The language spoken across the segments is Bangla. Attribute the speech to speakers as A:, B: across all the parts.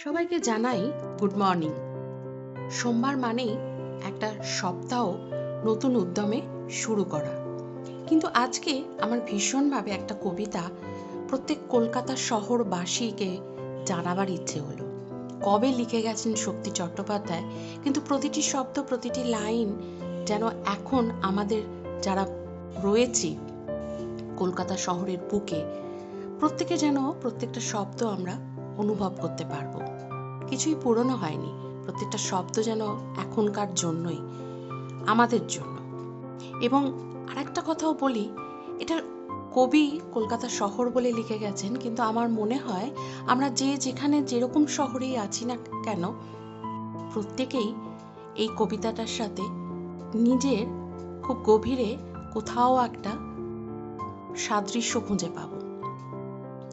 A: সবাইকে জানাই গুড মর্নিং। সোমবার মানেই একটা সপ্তাহ নতুন উদ্যমে শুরু করা। কিন্তু আজকে আমার ভীষণভাবে একটা কবিতা প্রত্যেক কলকাতা শহরবাসীকে জানাবার ইচ্ছে হলো। কবে লিখে গেছেন শক্তি চট্টোপাধ্যায়, কিন্তু প্রতিটি শব্দ প্রতিটি লাইন যেন এখন আমাদের যারা রয়েছি কলকাতা শহরের বুকে প্রত্যেকে যেন প্রত্যেকটা শব্দ আমরা অনুভব করতে পারবো। কিছুই পুরনো হয়নি, প্রত্যেকটা শব্দ যেন এখনকার জন্যই, আমাদের জন্য। এবং আরেকটা কথাও বলি, এটা কবি কলকাতা শহর বলে লিখে গেছেন, কিন্তু আমার মনে হয় আমরা যে যেখানে যেরকম শহরেই আছি না কেন, প্রত্যেকেই এই কবিতাটার সাথে নিজের খুব গভীরে কোথাও একটা সাদৃশ্য খুঁজে পাবো।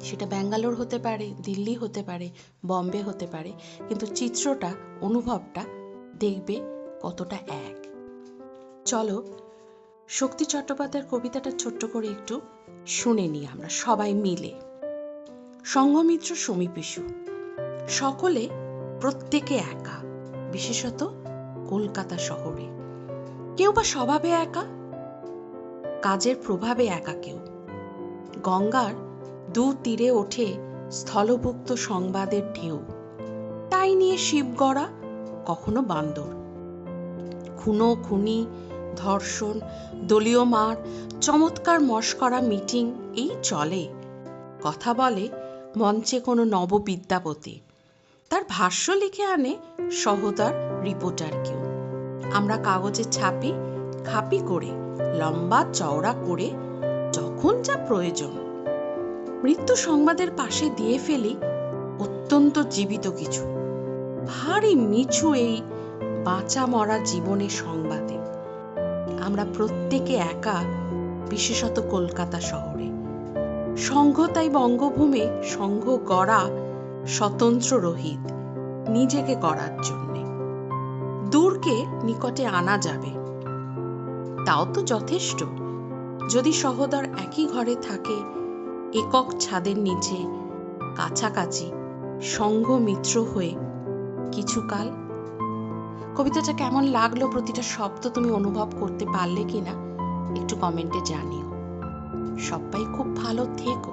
A: সেটা ব্যাঙ্গালোর হতে পারে, দিল্লি হতে পারে, বম্বে হতে পারে, কিন্তু চিত্রটা, অনুভবটা দেখবে কতটা এক। চলো শক্তি চট্টোপাধ্যায়ের কবিতাটা ছোট্ট করে একটু শুনে নিই আমরা সবাই মিলে। সংঘমিত্র সমীপিসু, সকলে প্রত্যেকে একা, বিশেষত কলকাতা শহরে। কেউ বা স্বভাবে একা, কাজের প্রভাবে একা কেউ। গঙ্গার দু তীরে ওঠে স্থলভুক্ত সংবাদের ঢেউ, তাই নিয়ে শিবগড়া, কখনো বান্দর। খুনো খুনি, ধর্ষণ, দলীয় মার, চমৎকার মশকরা মিটিং এই চলে। কথা বলে মঞ্চে কোনো নববিদ্যাপতি, তার ভাষ্য লিখে আনে সহদার রিপোর্টার কেউ। আমরা কাগজে ছাপি খাপি করে, লম্বা চওড়া করে, যখন যা প্রয়োজন। মৃত্যু সংবাদের পাশে দিয়ে ফেলি অত্যন্ত জীবিত কিছু, ভারী মিছু এই বাঁচা মরা জীবনের সংবাদে। আমরা প্রত্যেকে একা, বিশেষত কলকাতা শহরে। সংঘ তাই বঙ্গভূমে সংঘ গড়া স্বতন্ত্র রহিত, নিজেকে গড়ার জন্যে। দূরকে নিকটে আনা যাবে, তাও তো যথেষ্ট। যদি সহোদর একই ঘরে থাকে, একক ছাদের নিচে, কাছাকাছি, সঙ্গ মিত্র হয়ে কিছুকাল। কবিতাটা কেমন লাগলো, প্রতিটা শব্দ তুমি অনুভব করতে পারলে কিনা একটু কমেন্টে জানিও। সবাই খুব ভালো থেকো।